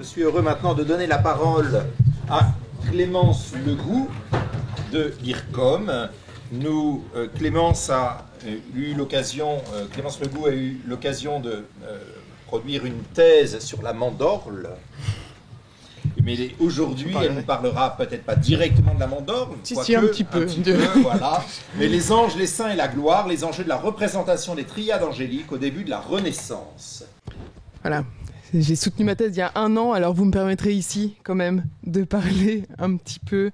suis heureux maintenant de donner la parole à Clémence Legout de l'IRCOM. Clémence Legout a eu l'occasion de produire une thèse sur la mandorle. Mais aujourd'hui, elle ne parlera peut-être pas directement de la mandorle, un petit peu, voilà. Mais les anges, les saints et la gloire, les enjeux de la représentation des triades angéliques au début de la Renaissance. Voilà. J'ai soutenu ma thèse il y a 1 an, alors vous me permettrez ici, quand même, de parler un petit peu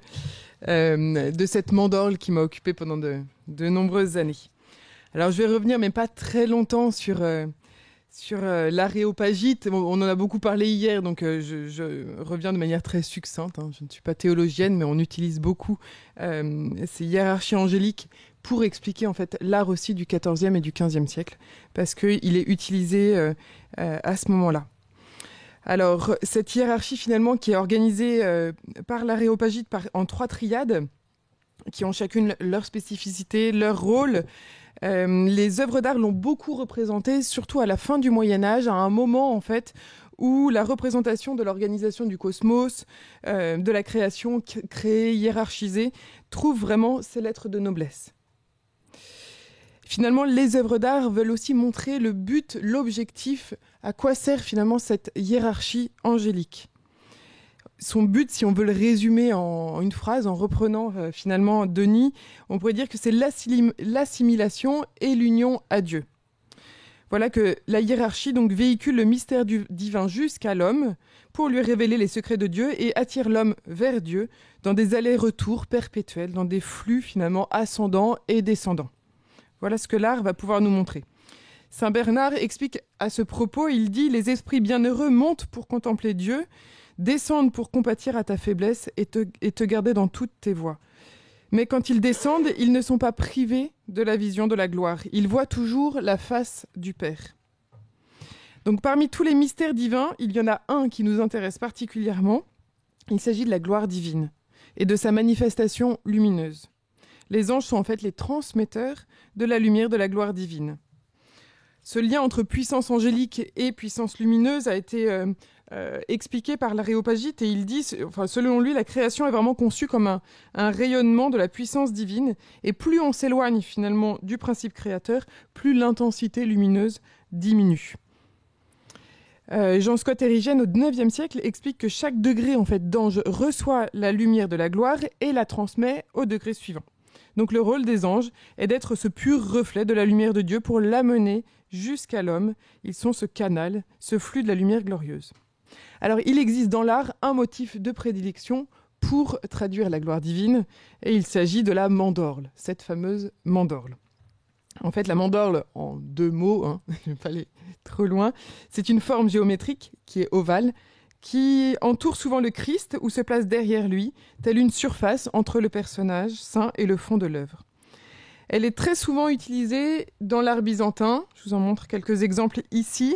de cette mandorle qui m'a occupée pendant de nombreuses années. Alors je vais revenir, mais pas très longtemps, sur l'aréopagite. On en a beaucoup parlé hier, donc je reviens de manière très succincte. Je ne suis pas théologienne, mais on utilise beaucoup ces hiérarchies angéliques pour expliquer en fait l'art aussi du XIVe et du XVe siècle, parce qu'il est utilisé à ce moment-là. Alors, cette hiérarchie finalement qui est organisée par l'aréopagite en 3 triades, qui ont chacune leur spécificité, leur rôle. Les œuvres d'art l'ont beaucoup représentée, surtout à la fin du Moyen-Âge, à un moment en fait où la représentation de l'organisation du cosmos, de la création créée, hiérarchisée, trouve vraiment ses lettres de noblesse. Finalement, les œuvres d'art veulent aussi montrer le but, l'objectif, à quoi sert finalement cette hiérarchie angélique. Son but, si on veut le résumer en une phrase, en reprenant finalement Denis, on pourrait dire que c'est l'assimilation et l'union à Dieu. Voilà que la hiérarchie donc véhicule le mystère divin jusqu'à l'homme pour lui révéler les secrets de Dieu et attire l'homme vers Dieu dans des allers-retours perpétuels, dans des flux finalement ascendants et descendants. Voilà ce que l'art va pouvoir nous montrer. Saint Bernard explique à ce propos, il dit « Les esprits bienheureux montent pour contempler Dieu, descendent pour compatir à ta faiblesse et te garder dans toutes tes voies. Mais quand ils descendent, ils ne sont pas privés de la vision de la gloire. Ils voient toujours la face du Père. » Donc parmi tous les mystères divins, il y en a un qui nous intéresse particulièrement. Il s'agit de la gloire divine et de sa manifestation lumineuse. Les anges sont en fait les transmetteurs de la lumière de la gloire divine. Ce lien entre puissance angélique et puissance lumineuse a été expliqué par l'aréopagite et il dit, selon lui, la création est vraiment conçue comme un rayonnement de la puissance divine et plus on s'éloigne finalement du principe créateur, plus l'intensité lumineuse diminue. Jean Scott Erigen au IXe siècle explique que chaque degré en fait, d'ange reçoit la lumière de la gloire et la transmet au degré suivant. Donc le rôle des anges est d'être ce pur reflet de la lumière de Dieu pour l'amener jusqu'à l'homme. Ils sont ce canal, ce flux de la lumière glorieuse. Alors il existe dans l'art un motif de prédilection pour traduire la gloire divine, et il s'agit de la mandorle, cette fameuse mandorle. En fait, la mandorle, en 2 mots, je ne vais pas aller trop loin, c'est une forme géométrique qui est ovale, qui entoure souvent le Christ ou se place derrière lui, telle une surface entre le personnage saint et le fond de l'œuvre. Elle est très souvent utilisée dans l'art byzantin, je vous en montre quelques exemples ici,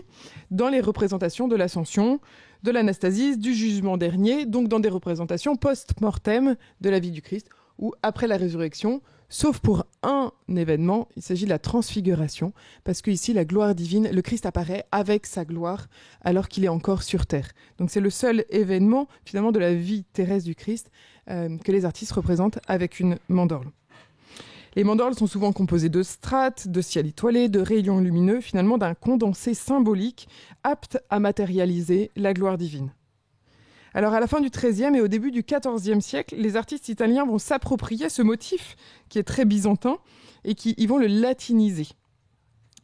dans les représentations de l'Ascension, de l'Anastasis, du jugement dernier, donc dans des représentations post-mortem de la vie du Christ, ou après la résurrection, sauf pour un événement, il s'agit de la transfiguration, parce qu'ici, la gloire divine, le Christ apparaît avec sa gloire alors qu'il est encore sur terre. Donc c'est le seul événement, finalement, de la vie terrestre du Christ que les artistes représentent avec une mandorle. Les mandorles sont souvent composées de strates, de ciel étoilé, de rayons lumineux, finalement d'un condensé symbolique apte à matérialiser la gloire divine. Alors à la fin du XIIIe et au début du XIVe siècle, les artistes italiens vont s'approprier ce motif qui est très byzantin et ils vont le latiniser.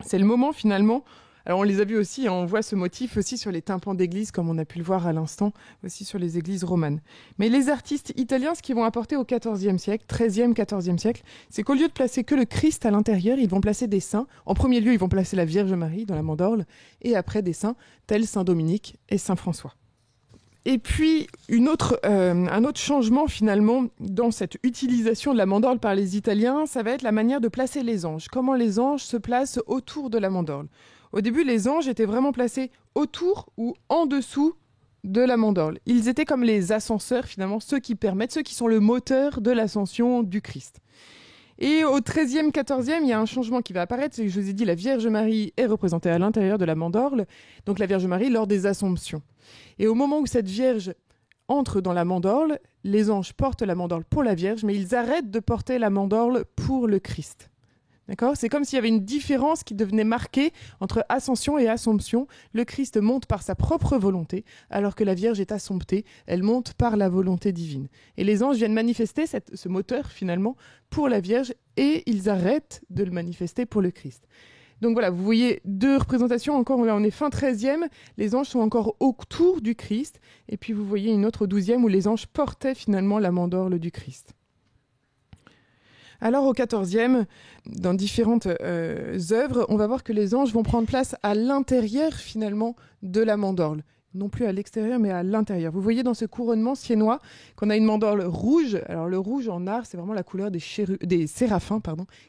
C'est le moment finalement, alors on les a vus aussi, on voit ce motif aussi sur les tympans d'église comme on a pu le voir à l'instant, aussi sur les églises romanes. Mais les artistes italiens, ce qu'ils vont apporter au XIVe siècle, XIIIe, XIVe siècle, c'est qu'au lieu de placer que le Christ à l'intérieur, ils vont placer des saints. En premier lieu, ils vont placer la Vierge Marie dans la mandorle et après des saints tels Saint Dominique et Saint François. Et puis, un autre changement finalement dans cette utilisation de la mandorle par les Italiens, ça va être la manière de placer les anges. Comment les anges se placent autour de la mandorle. Au début, les anges étaient vraiment placés autour ou en dessous de la mandorle. Ils étaient comme les ascenseurs finalement, ceux qui sont le moteur de l'ascension du Christ. Et au 13e, 14e, il y a un changement qui va apparaître. C'est que je vous ai dit, la Vierge Marie est représentée à l'intérieur de la mandorle. Donc la Vierge Marie lors des Assomptions. Et au moment où cette Vierge entre dans la mandorle, les anges portent la mandorle pour la Vierge, mais ils arrêtent de porter la mandorle pour le Christ. D'accord ? C'est comme s'il y avait une différence qui devenait marquée entre Ascension et Assomption. Le Christ monte par sa propre volonté, alors que la Vierge est assomptée, elle monte par la volonté divine. Et les anges viennent manifester ce moteur, finalement, pour la Vierge, et ils arrêtent de le manifester pour le Christ. Donc voilà, vous voyez deux représentations, encore là on est fin 13e, les anges sont encore autour du Christ, et puis vous voyez une autre au 12e où les anges portaient finalement la mandorle du Christ. Alors au 14e, dans différentes œuvres, on va voir que les anges vont prendre place à l'intérieur finalement de la mandorle. Non plus à l'extérieur, mais à l'intérieur. Vous voyez dans ce couronnement siennois qu'on a une mandorle rouge. Alors le rouge en art, c'est vraiment la couleur des séraphins,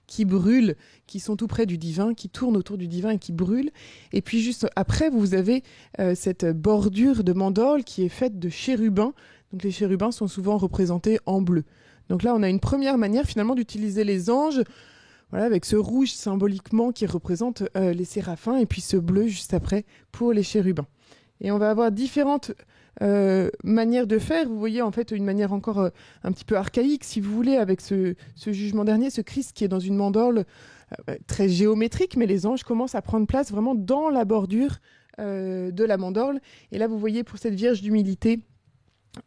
qui brûlent, qui sont tout près du divin, qui tournent autour du divin et qui brûlent. Et puis juste après, vous avez cette bordure de mandorle qui est faite de chérubins. Donc les chérubins sont souvent représentés en bleu. Donc là, on a une première manière finalement d'utiliser les anges, voilà, avec ce rouge symboliquement qui représente les séraphins, et puis ce bleu juste après pour les chérubins. Et on va avoir différentes manières de faire. Vous voyez en fait une manière encore un petit peu archaïque, si vous voulez, avec ce jugement dernier, ce Christ qui est dans une mandorle très géométrique, mais les anges commencent à prendre place vraiment dans la bordure de la mandorle. Et là, vous voyez pour cette Vierge d'humilité,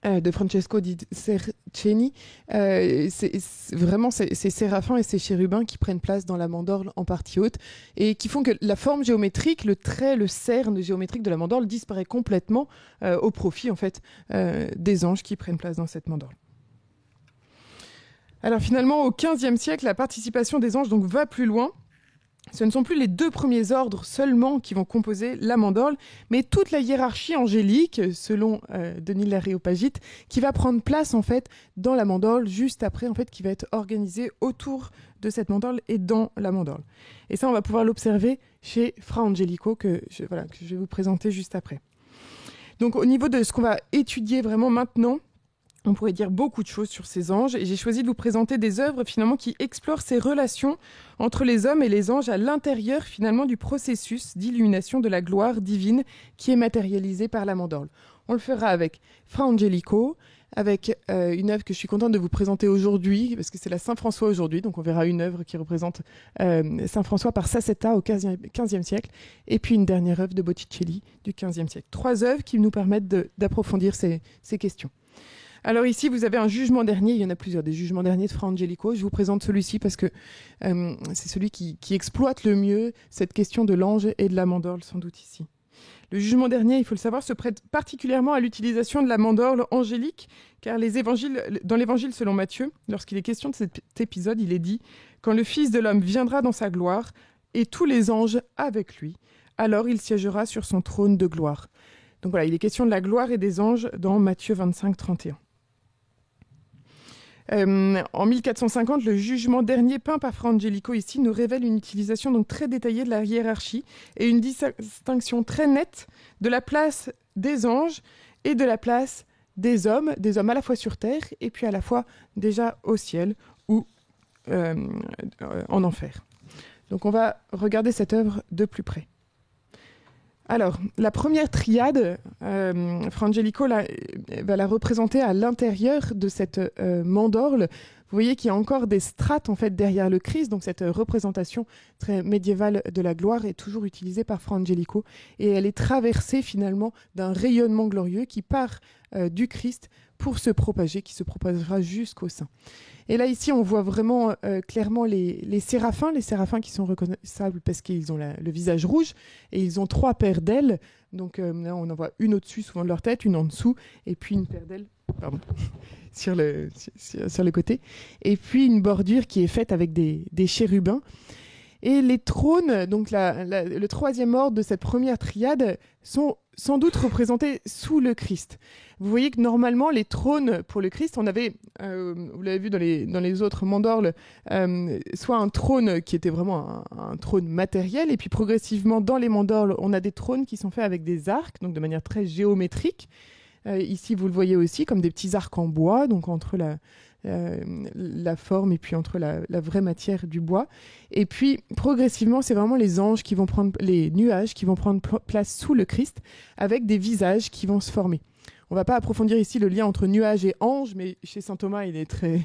de Francesco di Cerceni, c'est vraiment ces séraphins et ces chérubins qui prennent place dans la mandorle en partie haute et qui font que la forme géométrique, le trait, le cerne géométrique de la mandorle disparaît complètement au profit en fait des anges qui prennent place dans cette mandorle. Alors finalement au XVe siècle, la participation des anges donc va plus loin. Ce ne sont plus les deux premiers ordres seulement qui vont composer la mandorle, mais toute la hiérarchie angélique, selon Denis l'Aréopagite, qui va prendre place en fait dans la mandorle juste après, en fait, qui va être organisée autour de cette mandorle et dans la mandorle. Et ça, on va pouvoir l'observer chez Fra Angelico que je vais vous présenter juste après. Donc, au niveau de ce qu'on va étudier vraiment maintenant, on pourrait dire beaucoup de choses sur ces anges et j'ai choisi de vous présenter des œuvres finalement qui explorent ces relations entre les hommes et les anges à l'intérieur finalement du processus d'illumination de la gloire divine qui est matérialisé par la mandorle. On le fera avec Fra Angelico, avec une œuvre que je suis contente de vous présenter aujourd'hui parce que c'est la Saint-François aujourd'hui, donc on verra une œuvre qui représente Saint-François par Sassetta au XVe siècle et puis une dernière œuvre de Botticelli du XVe siècle. 3 œuvres qui nous permettent d'approfondir ces questions. Alors ici, vous avez un jugement dernier, il y en a plusieurs, des jugements derniers de Fra Angelico. Je vous présente celui-ci parce que c'est celui qui exploite le mieux cette question de l'ange et de la mandorle, sans doute ici. Le jugement dernier, il faut le savoir, se prête particulièrement à l'utilisation de la mandorle angélique, car dans l'évangile selon Matthieu, lorsqu'il est question de cet épisode, il est dit « Quand le Fils de l'homme viendra dans sa gloire, et tous les anges avec lui, alors il siégera sur son trône de gloire. » Donc voilà, il est question de la gloire et des anges dans Matthieu 25, 31. En 1450, le jugement dernier peint par Fra Angelico ici nous révèle une utilisation donc très détaillée de la hiérarchie et une distinction très nette de la place des anges et de la place des hommes à la fois sur terre et puis à la fois déjà au ciel ou en enfer. Donc on va regarder cette œuvre de plus près. Alors, la première triade, Fra Angelico va la représenter à l'intérieur de cette mandorle. Vous voyez qu'il y a encore des strates en fait derrière le Christ, donc cette représentation très médiévale de la gloire est toujours utilisée par Fra Angelico et elle est traversée finalement d'un rayonnement glorieux qui part du Christ pour se propager, qui se propagera jusqu'au sein. Et là, ici, on voit vraiment clairement les séraphins qui sont reconnaissables parce qu'ils ont le visage rouge et ils ont 3 paires d'ailes. Donc là, on en voit une au-dessus, souvent de leur tête, une en dessous, et puis une paire d'ailes sur le côté. Et puis une bordure qui est faite avec des chérubins. Et les trônes, donc le 3e ordre de cette première triade, sont sans doute représentés sous le Christ. Vous voyez que normalement, les trônes pour le Christ, on avait, vous l'avez vu dans les autres mandorles, soit un trône qui était vraiment un trône matériel, et puis progressivement, dans les mandorles, on a des trônes qui sont faits avec des arcs, donc de manière très géométrique. Ici, vous le voyez aussi, comme des petits arcs en bois, donc entre la forme et puis entre la vraie matière du bois. Et puis progressivement, c'est vraiment les nuages qui vont prendre place sous le Christ avec des visages qui vont se former. On ne va pas approfondir ici le lien entre nuages et anges, mais chez saint Thomas, il est très,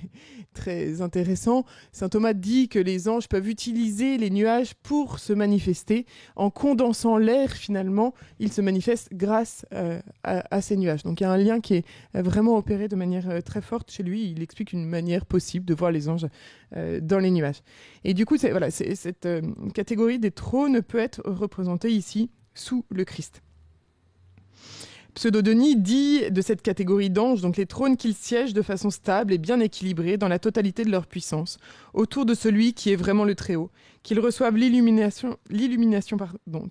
très intéressant. Saint Thomas dit que les anges peuvent utiliser les nuages pour se manifester. En condensant l'air, finalement, ils se manifestent grâce à ces nuages. Donc il y a un lien qui est vraiment opéré de manière très forte chez lui. Il explique une manière possible de voir les anges dans les nuages. Et du coup, cette catégorie des trônes peut être représentée ici sous le Christ. Pseudo-Denis dit de cette catégorie d'anges, donc les trônes qu'ils siègent de façon stable et bien équilibrée dans la totalité de leur puissance, autour de celui qui est vraiment le Très-Haut, qu'ils reçoivent l'illumination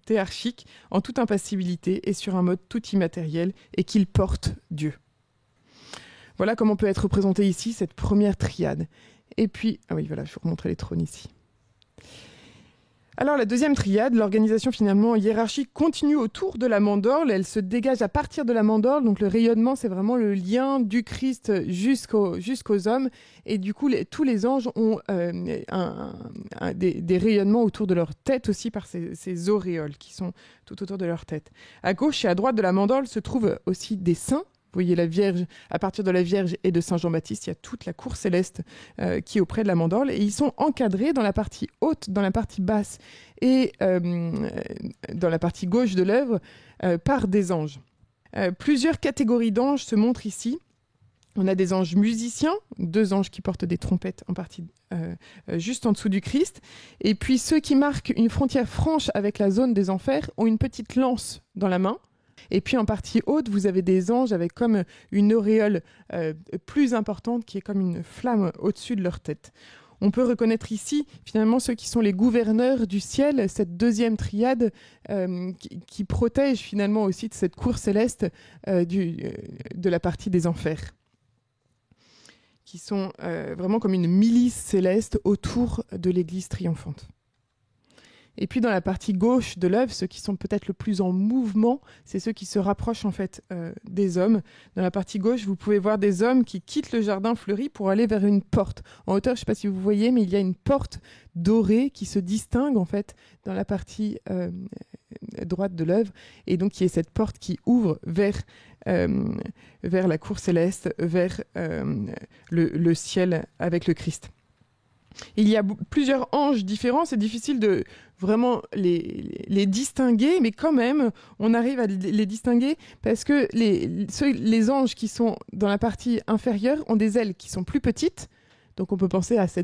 théarchique en toute impassibilité et sur un mode tout immatériel, et qu'ils portent Dieu. Voilà comment peut être représentée ici cette première triade. Et puis, je vais vous remontrer les trônes ici. Alors la deuxième triade, l'organisation finalement hiérarchique continue autour de la mandorle, elle se dégage à partir de la mandorle, donc le rayonnement c'est vraiment le lien du Christ jusqu'aux hommes, et du coup tous les anges ont des rayonnements autour de leur tête aussi par ces auréoles qui sont tout autour de leur tête. À gauche et à droite de la mandorle se trouvent aussi des saints. Vous voyez la Vierge, à partir de la Vierge et de Saint Jean-Baptiste, il y a toute la cour céleste qui est auprès de la mandorle, et ils sont encadrés dans la partie haute, dans la partie basse et dans la partie gauche de l'œuvre par des anges. Plusieurs catégories d'anges se montrent ici. On a des anges musiciens, 2 anges qui portent des trompettes en partie juste en dessous du Christ, et puis ceux qui marquent une frontière franche avec la zone des enfers ont une petite lance dans la main. Et puis en partie haute, vous avez des anges avec comme une auréole plus importante qui est comme une flamme au-dessus de leur tête. On peut reconnaître ici finalement ceux qui sont les gouverneurs du ciel, cette deuxième triade qui protège finalement aussi de cette cour céleste de la partie des enfers, qui sont vraiment comme une milice céleste autour de l'église triomphante. Et puis dans la partie gauche de l'œuvre, ceux qui sont peut-être le plus en mouvement, c'est ceux qui se rapprochent en fait des hommes. Dans la partie gauche, vous pouvez voir des hommes qui quittent le jardin fleuri pour aller vers une porte. En hauteur, je ne sais pas si vous voyez, mais il y a une porte dorée qui se distingue en fait dans la partie droite de l'œuvre, et donc qui est cette porte qui ouvre vers la cour céleste, vers le ciel avec le Christ. Il y a plusieurs anges différents, c'est difficile de vraiment les distinguer, mais quand même, on arrive à les distinguer parce que les anges qui sont dans la partie inférieure ont des ailes qui sont plus petites, donc on peut penser à ce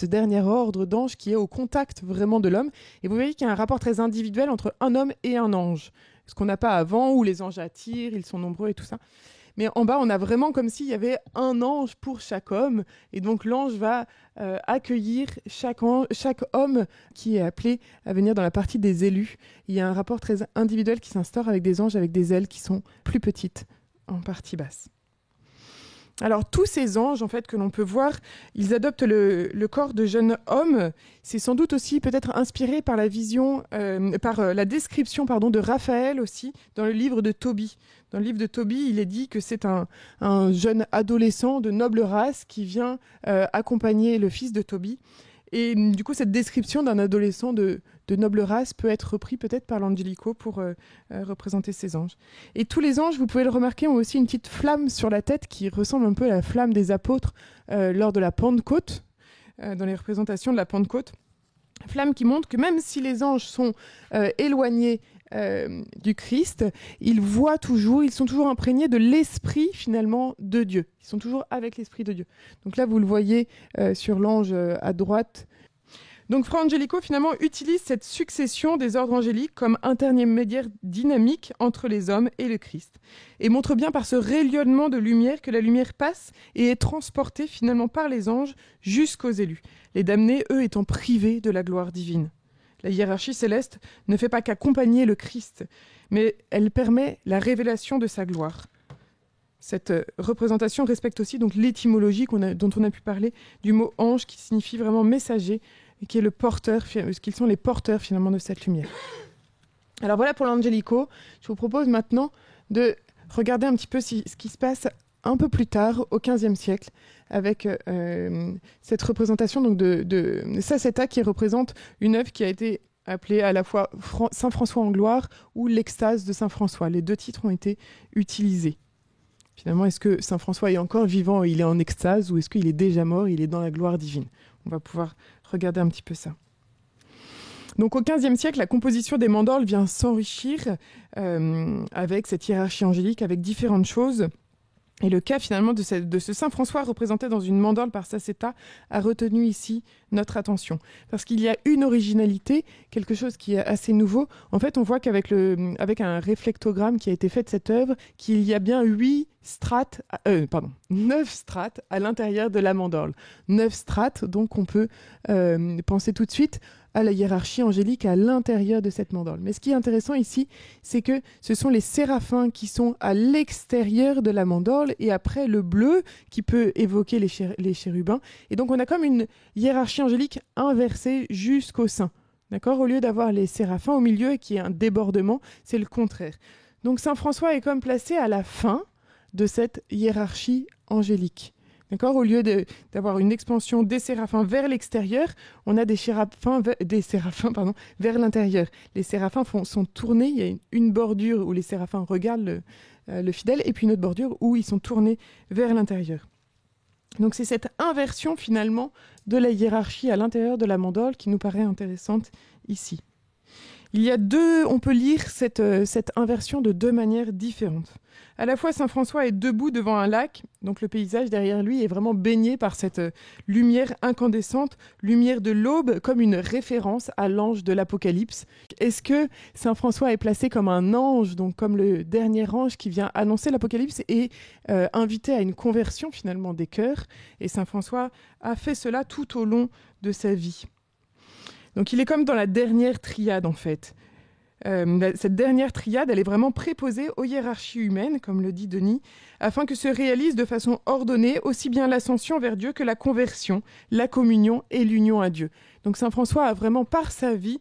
dernier ordre d'anges qui est au contact vraiment de l'homme, et vous voyez qu'il y a un rapport très individuel entre un homme et un ange, ce qu'on n'a pas avant, où les anges attirent, ils sont nombreux et tout ça. Mais en bas, on a vraiment comme s'il y avait un ange pour chaque homme. Et donc, l'ange va accueillir chaque homme qui est appelé à venir dans la partie des élus. Il y a un rapport très individuel qui s'instaure avec des anges avec des ailes qui sont plus petites en partie basse. Alors, tous ces anges, en fait, que l'on peut voir, ils adoptent le corps de jeunes hommes. C'est sans doute aussi peut-être inspiré par la vision, par la description, de Raphaël aussi, dans le livre de Tobie. Dans le livre de Tobie, il est dit que c'est un jeune adolescent de noble race qui vient accompagner le fils de Tobie. Et du coup, cette description d'un adolescent de noble race peut être repris peut-être par l'Angelico pour représenter ces anges. Et tous les anges, vous pouvez le remarquer, ont aussi une petite flamme sur la tête qui ressemble un peu à la flamme des apôtres lors de la Pentecôte, dans les représentations de la Pentecôte. Flamme qui montre que même si les anges sont éloignés du Christ, ils sont toujours imprégnés de l'esprit finalement de Dieu. Ils sont toujours avec l'esprit de Dieu. Donc là, vous le voyez sur l'ange à droite. Donc Fra Angelico finalement utilise cette succession des ordres angéliques comme intermédiaire dynamique entre les hommes et le Christ, et montre bien par ce rayonnement de lumière que la lumière passe et est transportée finalement par les anges jusqu'aux élus, les damnés, eux, étant privés de la gloire divine. La hiérarchie céleste ne fait pas qu'accompagner le Christ, mais elle permet la révélation de sa gloire. Cette représentation respecte aussi donc l'étymologie dont on a pu parler du mot ange, qui signifie vraiment messager, et qui est le porteur, qu'ils sont les porteurs finalement de cette lumière. Alors voilà pour l'Angelico. Je vous propose maintenant de regarder un petit peu ce qui se passe un peu plus tard, au XVe siècle, avec cette représentation donc, de Sacetta, qui représente une œuvre qui a été appelée à la fois Saint François en gloire ou l'extase de Saint François. Les deux titres ont été utilisés. Finalement, est-ce que Saint François est encore vivant et il est en extase, ou est-ce qu'il est déjà mort et il est dans la gloire divine? On va pouvoir regarder un petit peu ça. Donc au XVe siècle, la composition des mandorles vient s'enrichir avec cette hiérarchie angélique, avec différentes choses. Et le cas finalement de ce Saint François représenté dans une mandorle par Sacetta a retenu ici notre attention. Parce qu'il y a une originalité, quelque chose qui est assez nouveau. En fait, on voit qu'avec un réflectogramme qui a été fait de cette œuvre, qu'il y a bien 9 strates à l'intérieur de la mandorle. 9 strates, donc on peut penser tout de suite à la hiérarchie angélique à l'intérieur de cette mandorle. Mais ce qui est intéressant ici, c'est que ce sont les séraphins qui sont à l'extérieur de la mandorle et après le bleu qui peut évoquer les chérubins. Et donc on a comme une hiérarchie angélique inversée jusqu'au sein. D'accord ? Au lieu d'avoir les séraphins au milieu et qu'il y ait un débordement, c'est le contraire. Donc Saint François est comme placé à la fin de cette hiérarchie angélique. D'accord ? Au lieu d'avoir une expansion des séraphins vers l'extérieur, on a des séraphins vers l'intérieur. Les séraphins sont tournés, il y a une bordure où les séraphins regardent le fidèle, et puis une autre bordure où ils sont tournés vers l'intérieur. Donc c'est cette inversion finalement de la hiérarchie à l'intérieur de la mandorle qui nous paraît intéressante ici. On peut lire cette inversion de deux manières différentes. À la fois, Saint François est debout devant un lac, donc le paysage derrière lui est vraiment baigné par cette lumière incandescente, lumière de l'aube, comme une référence à l'ange de l'Apocalypse. Est-ce que Saint François est placé comme un ange, donc comme le dernier ange qui vient annoncer l'Apocalypse et invité à une conversion finalement des cœurs? Et Saint François a fait cela tout au long de sa vie. Donc il est comme dans la dernière triade en fait. Cette dernière triade, elle est vraiment préposée aux hiérarchies humaines, comme le dit Denis, afin que se réalise de façon ordonnée aussi bien l'ascension vers Dieu que la conversion, la communion et l'union à Dieu. Donc Saint François a vraiment par sa vie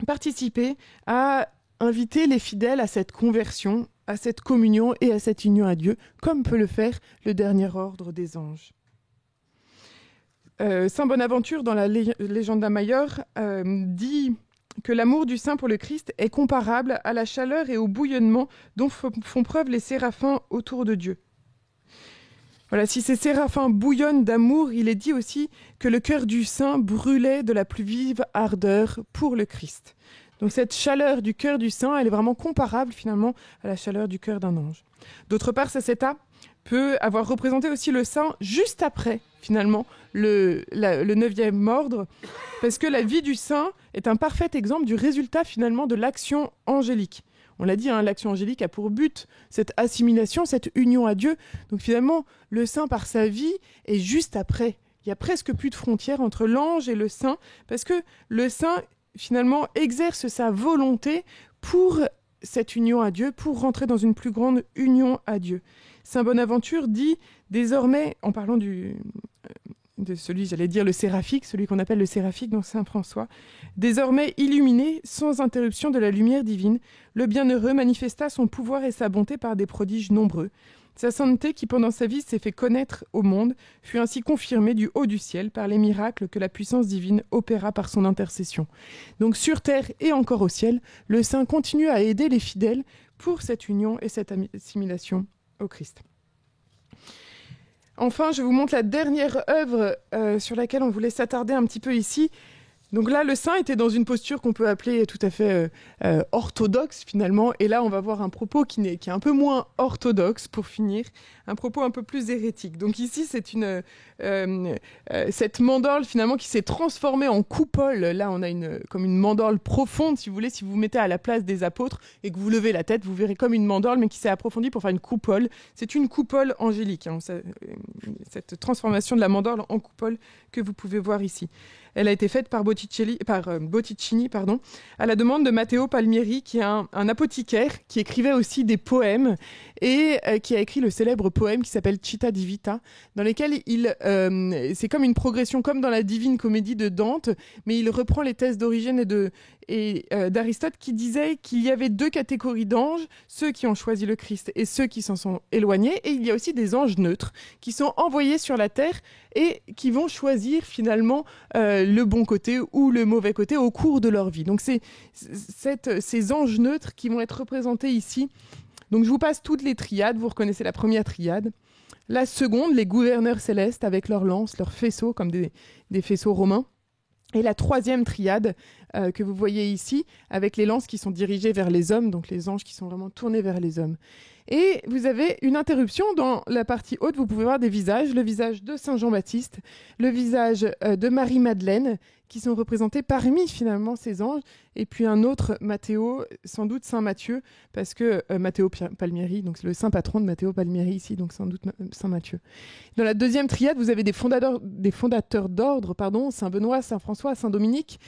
participé à inviter les fidèles à cette conversion, à cette communion et à cette union à Dieu, comme peut le faire le dernier ordre des anges. Saint Bonaventure, dans la Legenda Maior, dit que l'amour du saint pour le Christ est comparable à la chaleur et au bouillonnement dont font preuve les séraphins autour de Dieu. Voilà, si ces séraphins bouillonnent d'amour, il est dit aussi que le cœur du saint brûlait de la plus vive ardeur pour le Christ. Donc cette chaleur du cœur du saint, elle est vraiment comparable finalement à la chaleur du cœur d'un ange. D'autre part, Sacetta peut avoir représenté aussi le saint juste après, finalement, le 9e ordre, parce que la vie du saint est un parfait exemple du résultat, finalement, de l'action angélique. On l'a dit, l'action angélique a pour but cette assimilation, cette union à Dieu. Donc finalement, le saint, par sa vie, est juste après. Il y a presque plus de frontières entre l'ange et le saint, parce que le saint, finalement, exerce sa volonté pour cette union à Dieu, pour rentrer dans une plus grande union à Dieu. Saint Bonaventure dit désormais, en parlant de celui, j'allais dire le séraphique, celui qu'on appelle le séraphique dans Saint François, désormais illuminé sans interruption de la lumière divine, le bienheureux manifesta son pouvoir et sa bonté par des prodiges nombreux. Sa sainteté qui pendant sa vie s'est fait connaître au monde fut ainsi confirmée du haut du ciel par les miracles que la puissance divine opéra par son intercession. Donc sur terre et encore au ciel, le saint continue à aider les fidèles pour cette union et cette assimilation au Christ. Enfin, je vous montre la dernière œuvre sur laquelle on voulait s'attarder un petit peu ici. Donc là, le saint était dans une posture qu'on peut appeler tout à fait orthodoxe finalement. Et là, on va voir un propos qui est un peu moins orthodoxe pour finir, un propos un peu plus hérétique. Donc ici, c'est cette mandorle finalement qui s'est transformée en coupole. Là, on a comme une mandorle profonde, si vous voulez. Si vous vous mettez à la place des apôtres et que vous levez la tête, vous verrez comme une mandorle, mais qui s'est approfondie pour faire une coupole. C'est une coupole angélique, cette transformation de la mandorle en coupole que vous pouvez voir ici. Elle a été faite par Botticini, à la demande de Matteo Palmieri, qui est un apothicaire qui écrivait aussi des poèmes et qui a écrit le célèbre poème qui s'appelle Città di Vita, dans lequel c'est comme une progression, comme dans la Divine Comédie de Dante, mais il reprend les thèses d'Origène d'Aristote qui disait qu'il y avait 2 catégories d'anges, ceux qui ont choisi le Christ et ceux qui s'en sont éloignés. Et il y a aussi des anges neutres qui sont envoyés sur la terre et qui vont choisir finalement le bon côté ou le mauvais côté au cours de leur vie. Donc c'est ces anges neutres qui vont être représentés ici. Donc je vous passe toutes les triades, vous reconnaissez la première triade. La seconde, les gouverneurs célestes avec leurs lances, leurs faisceaux comme des faisceaux romains. Et la troisième triade que vous voyez ici, avec les lances qui sont dirigées vers les hommes, donc les anges qui sont vraiment tournés vers les hommes. Et vous avez une interruption dans la partie haute, vous pouvez voir des visages, le visage de Saint Jean-Baptiste, le visage de Marie-Madeleine, qui sont représentés parmi finalement ces anges, et puis un autre Matteo, sans doute Saint Matthieu, parce que Matteo Palmieri, donc c'est le saint patron de Matteo Palmieri ici, donc sans doute Saint Matthieu. Dans la deuxième triade, vous avez des fondateurs d'ordre, Saint Benoît, Saint François, Saint Dominique,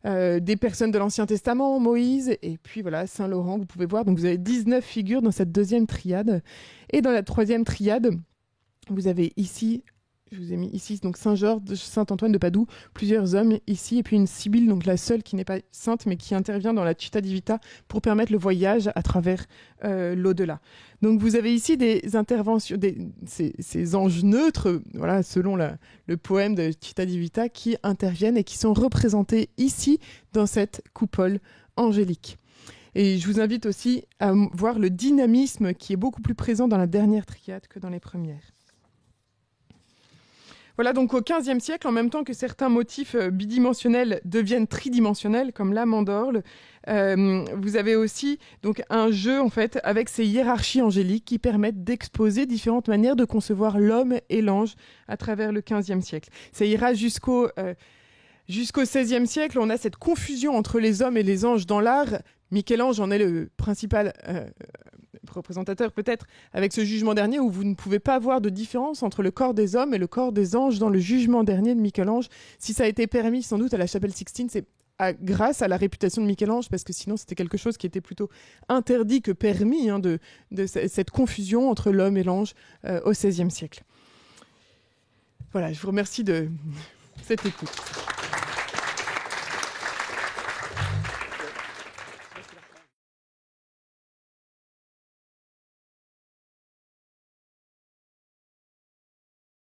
des personnes de l'Ancien Testament, Moïse, et puis voilà, Saint Laurent, vous pouvez voir. Donc vous avez 19 figures dans cette deuxième triade. Et dans la troisième triade, vous avez ici, je vous ai mis ici, donc Saint Georges, Saint Antoine de Padoue, plusieurs hommes ici, et puis une Sibylle, donc la seule qui n'est pas sainte, mais qui intervient dans la Città Divina pour permettre le voyage à travers l'au-delà. Donc vous avez ici des interventions, ces anges neutres, voilà, selon le poème de Città Divina, qui interviennent et qui sont représentés ici dans cette coupole angélique. Et je vous invite aussi à voir le dynamisme qui est beaucoup plus présent dans la dernière triade que dans les premières. Voilà, donc au XVe siècle, en même temps que certains motifs bidimensionnels deviennent tridimensionnels, comme la mandorle, vous avez aussi donc un jeu en fait avec ces hiérarchies angéliques qui permettent d'exposer différentes manières de concevoir l'homme et l'ange à travers le XVe siècle. Ça ira jusqu'au XVIe siècle. On a cette confusion entre les hommes et les anges dans l'art. Michel-Ange en est le principal représentateur peut-être avec ce jugement dernier où vous ne pouvez pas voir de différence entre le corps des hommes et le corps des anges dans le jugement dernier de Michel-Ange. Si ça a été permis sans doute à la chapelle Sixtine, c'est grâce à la réputation de Michel-Ange, parce que sinon c'était quelque chose qui était plutôt interdit que permis, de cette confusion entre l'homme et l'ange au XVIe siècle. Voilà, je vous remercie de cette écoute.